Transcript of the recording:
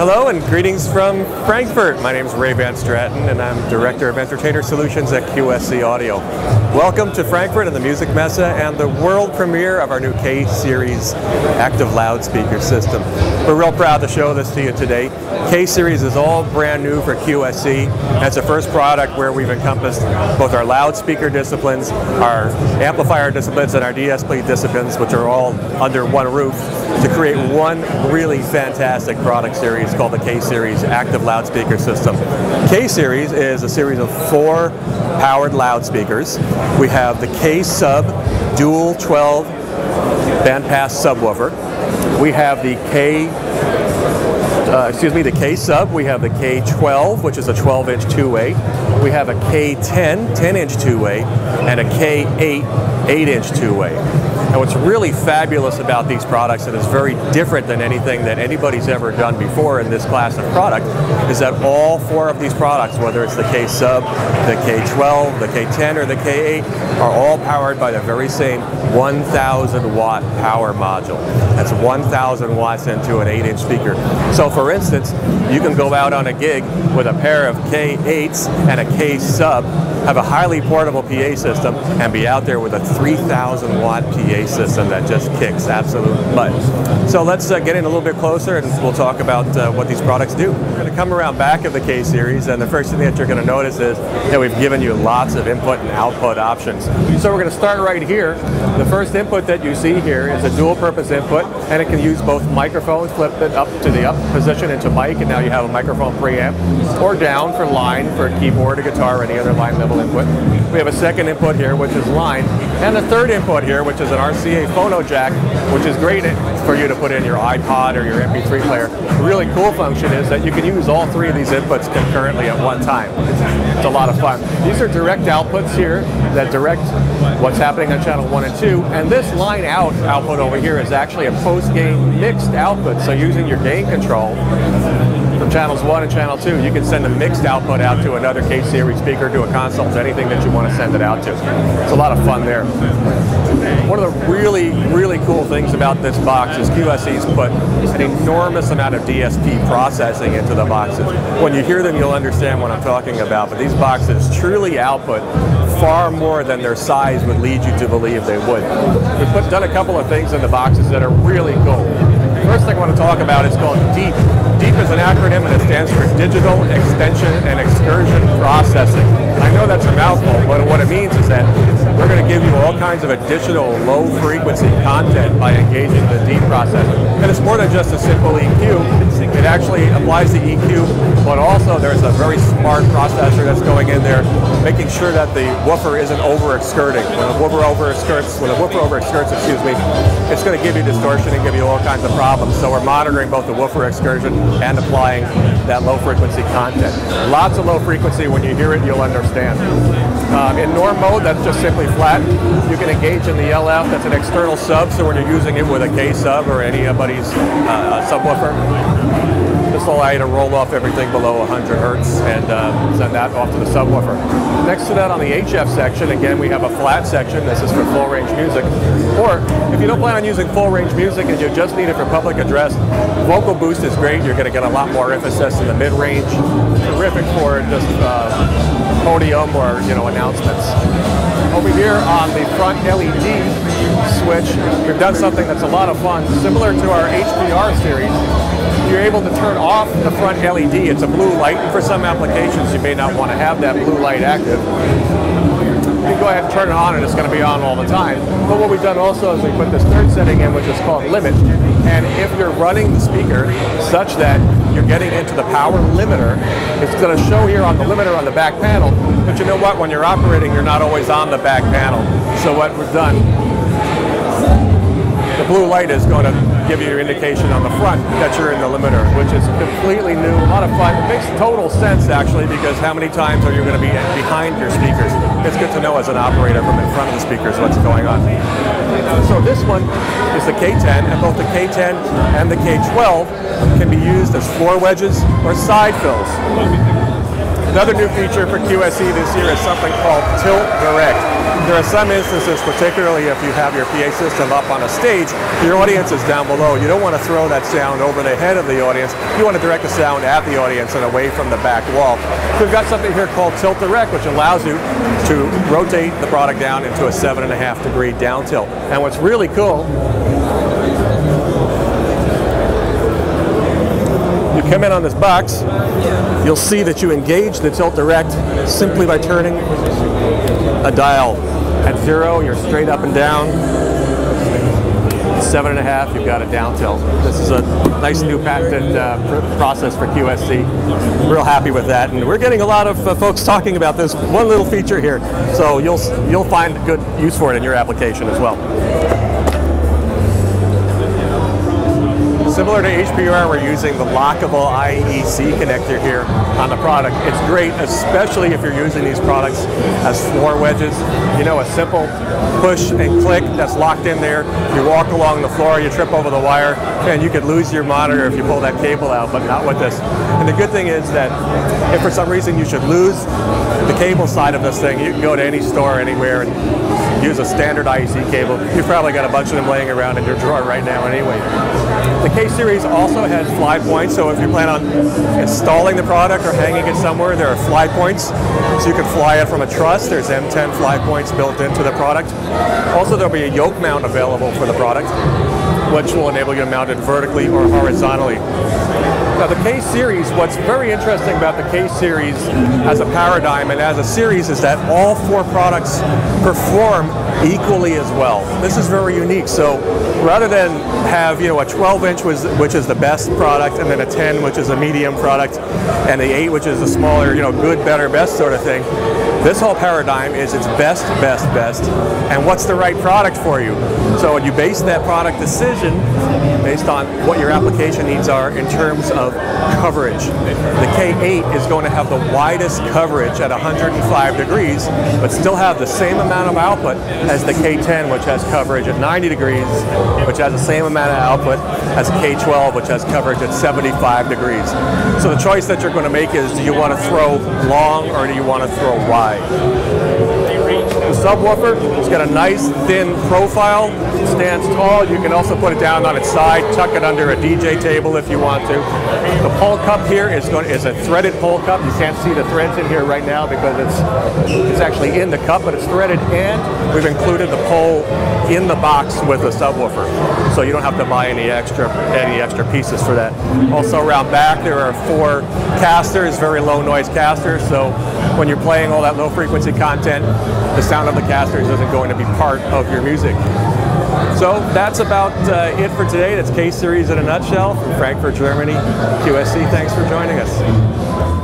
Hello and greetings from Frankfurt. My name is Ray Van Straten and I'm Director of Entertainer Solutions at QSC Audio. Welcome to Frankfurt and the Musik Messe and the world premiere of our new K-Series active loudspeaker system. We're real proud to show this to you today. K-Series is all brand new for QSC. That's the first product where we've encompassed both our loudspeaker disciplines, our amplifier disciplines, and our DSP disciplines, which are all under one roof, to create one really fantastic product series called the K-Series Active Loudspeaker System. K-Series is a series of 4 powered loudspeakers. We have the K-Sub dual 12 bandpass subwoofer. We have the K-Sub, we have the K-12, which is a 12-inch two-way. We have a K-10, 10-inch two-way, and a K-8, 8-inch two-way. Now what's really fabulous about these products, and is very different than anything that anybody's ever done before in this class of product, is that all 4 of these products, whether it's the K-Sub, the K-12, the K-10, or the K-8, are all powered by the very same 1,000 watt power module. That's 1,000 watts into an 8-inch speaker. So for instance, you can go out on a gig with a pair of K-8s and a K-Sub, have a highly portable PA system, and be out there with a 3,000 watt PA system that just kicks absolute butt. So let's get in a little bit closer and we'll talk about what these products do. We're going to come around back of the K-Series, and the first thing that you're going to notice is that we've given you lots of input and output options. So we're going to start right here. The first input that you see here is a dual purpose input, and it can use both microphones, flip it up to the up position into mic, and now you have a microphone preamp, or down for line for a keyboard, a guitar, or any other line level input. We have a second input here, which is line, and a third input here, which is an RCA phono jack, which is great for you to put in your iPod or your MP3 player. The really cool function is that you can use all 3 of these inputs concurrently at one time. It's a lot of fun. These are direct outputs here that direct what's happening on channel 1 and 2, and this line out output over here is actually a post-gain mixed output. So using your gain control from channels 1 and channel 2, you can send a mixed output out to another K-Series speaker, to a console, to anything that you want to send it out to. It's a lot of fun there. One of the really cool things about this box is QSC's put an enormous amount of DSP processing into the boxes. When you hear them, you'll understand what I'm talking about, but these boxes truly output far more than their size would lead you to believe they would. We've done a couple of things in the boxes that are really cool. The first thing I want to talk about is called DEEP. DEEP is an acronym, and it stands for Digital Extension and Excursion Processing. I know that's a mouthful, but what it means is that we're going to give you all kinds of additional low-frequency content by engaging the DEEP processor. And it's more than just a simple EQ. It actually applies the EQ, but also there's a very smart processor that's going in there, making sure that the woofer isn't over-excurting. When a woofer over-excurts, excuse me, it's going to give you distortion and give you all kinds of problems. So we're monitoring both the woofer excursion and applying that low-frequency content. Lots of low frequency. When you hear it, you'll understand. In norm mode, that's just simply flat. You can engage in the LF. That's an external sub, so when you're using it with a K-Sub or anybody's subwoofer, this will allow you to roll off everything below 100 hertz and send that off to the subwoofer. Next to that, on the HF section, again, we have a flat section. This is for full range music. Or if you don't plan on using full range music and you just need it for public address, vocal boost is great. You're going to get a lot more emphasis in the mid-range. Terrific for just podium or announcements. Over here on the front LED switch, we've done something that's a lot of fun. Similar to our HPR series, you're able to turn off the front LED. It's a blue light, and for some applications you may not want to have that blue light active. You can go ahead and turn it on and it's going to be on all the time. But what we've done also is we put this third setting in, which is called limit. And if you're running the speaker such that you're getting into the power limiter, it's going to show here on the limiter on the back panel. But you know what? When you're operating, you're not always on the back panel. So what we've done, the blue light is going to give you your indication on the front that you're in the limiter, which is completely new, a lot of fun. It makes total sense, actually, because how many times are you going to be behind your speakers? It's good to know as an operator from in front of the speakers what's going on. So this one is the K-10, and both the K-10 and the K-12 can be used as floor wedges or side fills. Another new feature for QSC this year is something called Tilt Direct. There are some instances, particularly if you have your PA system up on a stage, your audience is down below. You don't want to throw that sound over the head of the audience. You want to direct the sound at the audience and away from the back wall. So we've got something here called Tilt Direct, which allows you to rotate the product down into a 7.5-degree down tilt. And what's really cool, you come in on this box, you'll see that you engage the Tilt Direct simply by turning a dial. At 0, you're straight up and down. 7.5, you've got a down tilt. This is a nice new patented process for QSC. Real happy with that, and we're getting a lot of folks talking about this one little feature here. So you'll find good use for it in your application as well. Similar to HPR, we're using the lockable IEC connector here on the product. It's great, especially if you're using these products as floor wedges. You know, a simple push and click that's locked in there. You walk along the floor, you trip over the wire, and you could lose your monitor if you pull that cable out, but not with this. And the good thing is that if for some reason you should lose the cable side of this thing, you can go to any store anywhere and use a standard IEC cable. You've probably got a bunch of them laying around in your drawer right now anyway. The K-Series also has fly points, so if you plan on installing the product or hanging it somewhere, there are fly points. So you can fly it from a truss. There's M10 fly points built into the product. Also, there'll be a yoke mount available for the product, which will enable you to mount it vertically or horizontally. Now the K-Series, what's very interesting about the K-Series as a paradigm and as a series is that all 4 products perform equally as well. This is very unique. So rather than have, you know, a 12-inch which is the best product, and then a 10 which is a medium product, and the 8 which is the smaller, you know, good, better, best sort of thing, this whole paradigm is it's best, best, best, and what's the right product for you. So when you base that product decision based on what your application needs are in terms of coverage. The K8 is going to have the widest coverage at 105 degrees, but still have the same amount of output as the K10, which has coverage at 90 degrees, which has the same amount of output as K12, which has coverage at 75 degrees. So the choice that you're going to make is, do you want to throw long or do you want to throw wide? The subwoofer, it's got a nice thin profile, stands tall. You can also put it down on its side, tuck it under a DJ table if you want to. The pole cup here is a threaded pole cup. You can't see the threads in here right now because it's actually in the cup, but it's threaded, and we've included the pole in the box with the subwoofer, so you don't have to buy any extra pieces for that. Also around back there are 4 casters, very low noise casters, so when you're playing all that low frequency content, the sound of the casters isn't going to be part of your music. So that's about it for today. That's K-Series in a nutshell from Frankfurt, Germany. QSC, thanks for joining us.